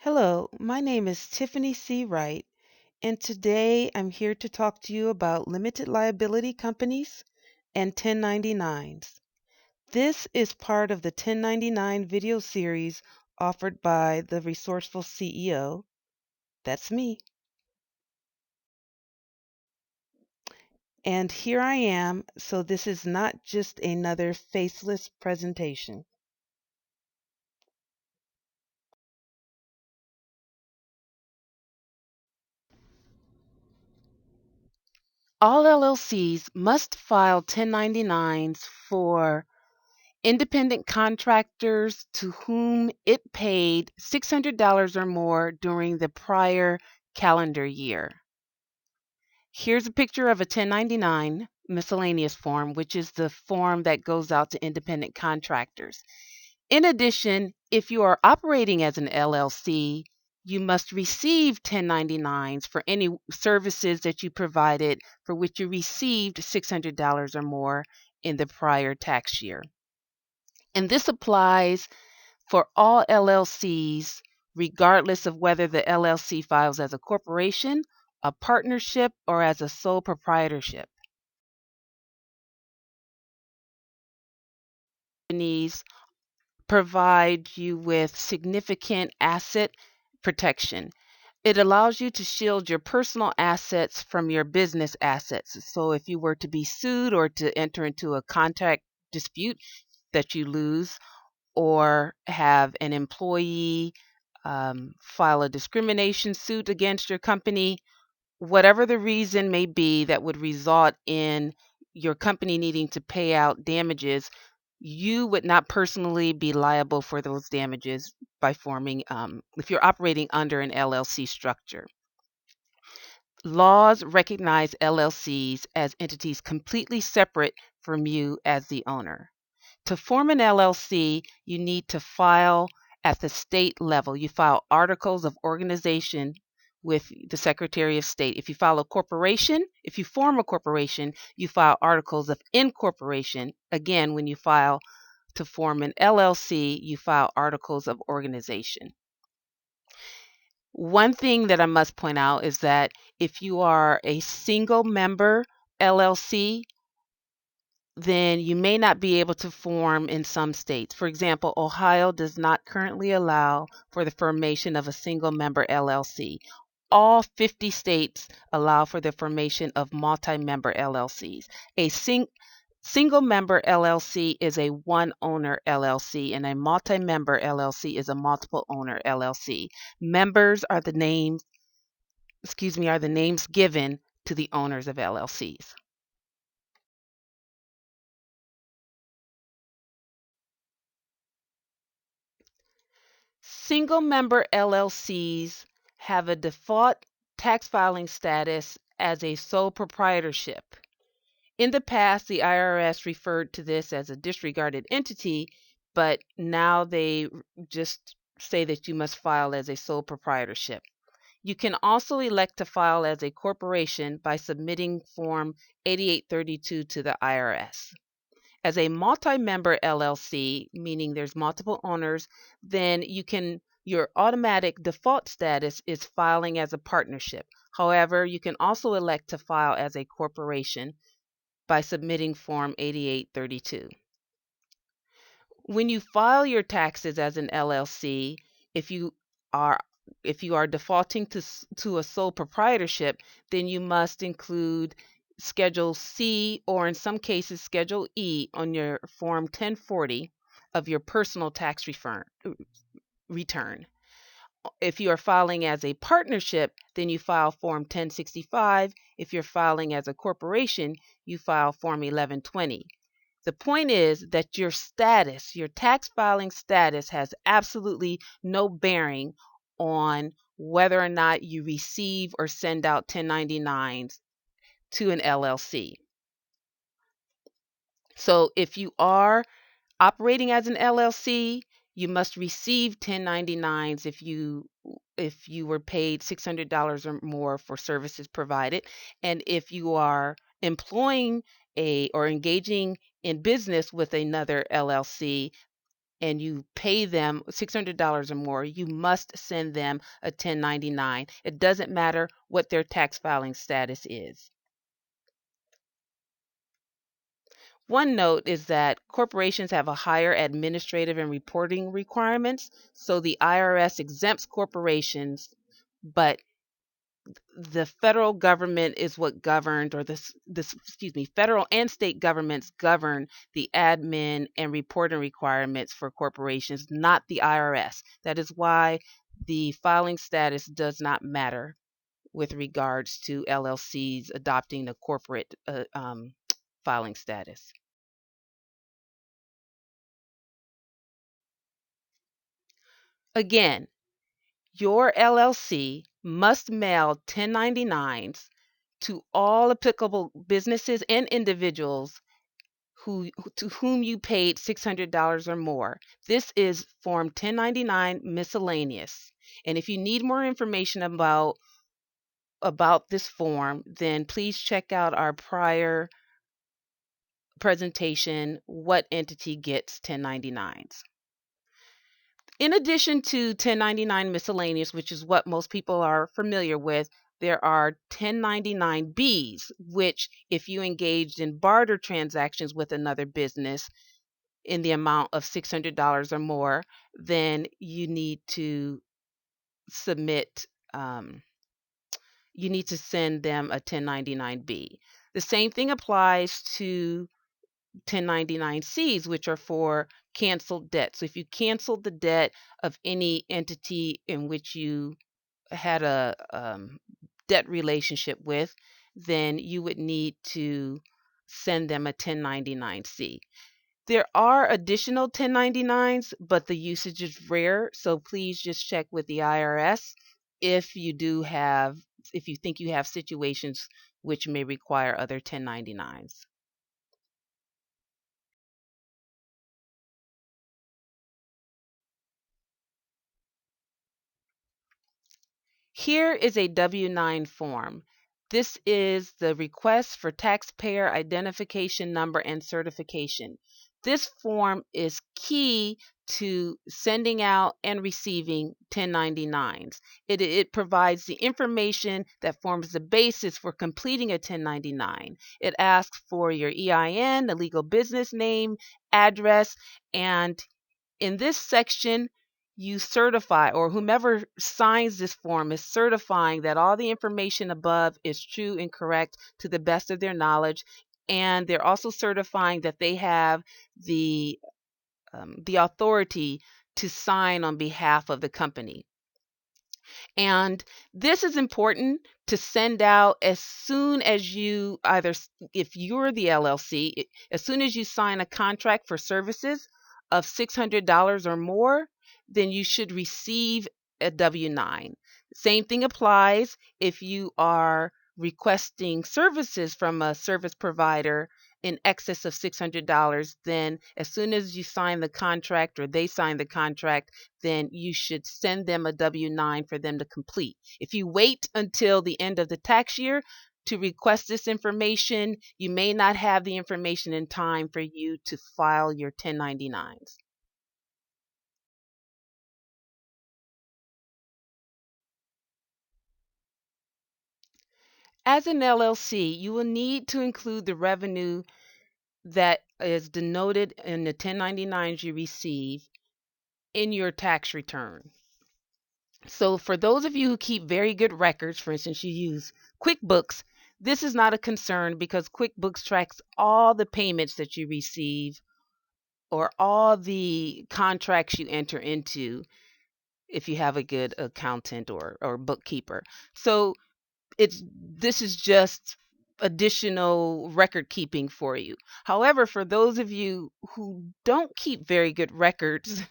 Hello, my name is Tiffany C. Wright, and today I'm here to talk to you about limited liability companies and 1099s. This is part of the 1099 video series offered by the Resourceful CEO. That's me. And here I am, so this is not just another faceless presentation. All LLCs must file 1099s for independent contractors to whom it paid $600 or more during the prior calendar year. Here's a picture of a 1099 miscellaneous form, which is the form that goes out to independent contractors. In addition, if you are operating as an LLC, you must receive 1099s for any services that you provided for which you received $600 or more in the prior tax year. And this applies for all LLCs, regardless of whether the LLC files as a corporation, a partnership, or as a sole proprietorship. Companies provide you with significant asset protection. It allows you to shield your personal assets from your business assets. So if you were to be sued or to enter into a contract dispute that you lose, or have an employee file a discrimination suit against your company, whatever the reason may be that would result in your company needing to pay out damages, you would not personally be liable for those damages by forming, if you're operating under an LLC structure. Laws recognize LLCs as entities completely separate from you as the owner. To form an LLC, you need to file at the state level. You file articles of organization with the Secretary of State. If you file a corporation, if you form a corporation, you file articles of incorporation. Again, when you file to form an LLC, you file articles of organization. One thing that I must point out is that if you are a single member LLC, then you may not be able to form in some states. For example, Ohio does not currently allow for the formation of a single member LLC. All 50 states allow for the formation of multi-member LLCs. A single member LLC is a one owner LLC, and a multi-member LLC is a multiple owner LLC. Members are are the names given to the owners of LLCs. Single member LLCs have a default tax filing status as a sole proprietorship. In the past, the IRS referred to this as a disregarded entity, but now they just say that you must file as a sole proprietorship. You can also elect to file as a corporation by submitting Form 8832 to the IRS. As a multi-member LLC, meaning there's multiple owners, then your automatic default status is filing as a partnership. However, you can also elect to file as a corporation by submitting Form 8832. When you file your taxes as an LLC, if you are if you are defaulting to a sole proprietorship, then you must include Schedule C, or in some cases Schedule E, on your Form 1040 of your personal tax return. If you are filing as a partnership, then you file Form 1065. If you're filing as a corporation, you file Form 1120. The point is that your status, your tax filing status, has absolutely no bearing on whether or not you receive or send out 1099s to an LLC. So if you are operating as an LLC, you must receive 1099s if you were paid $600 or more for services provided. And if you are employing or engaging in business with another LLC, and you pay them $600 or more, you must send them a 1099. It doesn't matter what their tax filing status is. One note is that corporations have a higher administrative and reporting requirements, so the IRS exempts corporations, but the federal government is what governed, or federal and state governments govern the admin and reporting requirements for corporations, not the IRS. That is why the filing status does not matter with regards to LLCs adopting the corporate filing status. Again, your LLC must mail 1099s to all applicable businesses and individuals to whom you paid $600 or more. This is Form 1099 miscellaneous. And if you need more information about this form, then please check out our prior presentation, What Entity Gets 1099s. In addition to 1099 miscellaneous, which is what most people are familiar with, there are 1099Bs, which, if you engaged in barter transactions with another business in the amount of $600 or more, then you need to submit, you need to send them a 1099B. The same thing applies to 1099Cs, which are for canceled debt. So if you canceled the debt of any entity in which you had a debt relationship with, then you would need to send them a 1099C. There are additional 1099s, but the usage is rare, so please just check with the IRS if if you think you have situations which may require other 1099s. Here is a W-9 form. This is the request for taxpayer identification number and certification. This form is key to sending out and receiving 1099s. It provides the information that forms the basis for completing a 1099. It asks for your EIN, the legal business name, address, and in this section, you certify, or whomever signs this form is certifying that all the information above is true and correct to the best of their knowledge. And they're also certifying that they have the authority to sign on behalf of the company. And this is important to send out as soon as you if you're the LLC, as soon as you sign a contract for services of $600 or more, then you should receive a W-9. Same thing applies if you are requesting services from a service provider in excess of $600, then as soon as you sign the contract or they sign the contract, then you should send them a W-9 for them to complete. If you wait until the end of the tax year to request this information, you may not have the information in time for you to file your 1099s. As an LLC, you will need to include the revenue that is denoted in the 1099s you receive in your tax return. So for those of you who keep very good records, for instance, you use QuickBooks, this is not a concern because QuickBooks tracks all the payments that you receive or all the contracts you enter into if you have a good accountant or bookkeeper. So this is just additional record keeping for you. However, for those of you who don't keep very good records,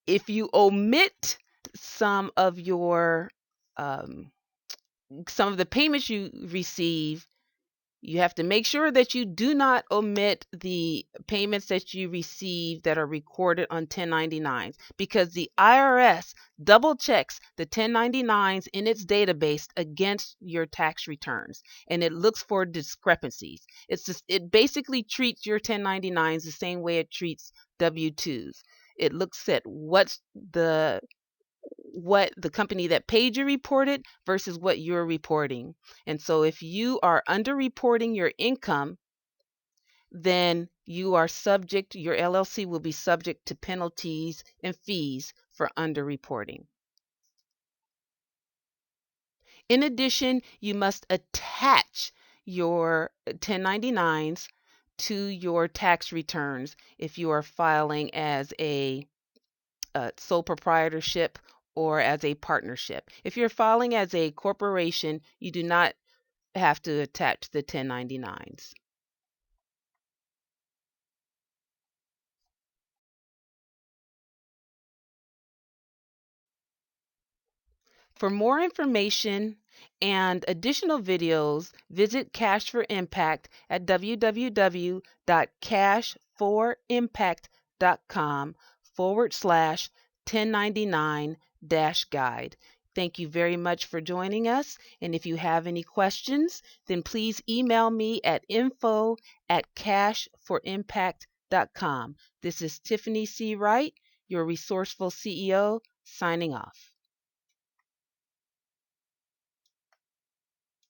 if you omit some of your um, some of the payments you receive You have to make sure that you do not omit the payments that you receive that are recorded on 1099s, because the IRS double checks the 1099s in its database against your tax returns, and it looks for discrepancies. It basically treats your 1099s the same way it treats W-2s. It looks at what the company that paid you reported versus what you're reporting. And so if you are underreporting your income, then your LLC will be subject to penalties and fees for underreporting. In addition, you must attach your 1099s to your tax returns if you are filing as a sole proprietorship or as a partnership. If you're filing as a corporation, you do not have to attach the 1099s. For more information and additional videos, visit Cash for Impact at www.cashforimpact.com/1099-guide. Thank you very much for joining us. And if you have any questions, then please email me at info@cashforimpact.com. This is Tiffany C. Wright, your resourceful CEO, signing off.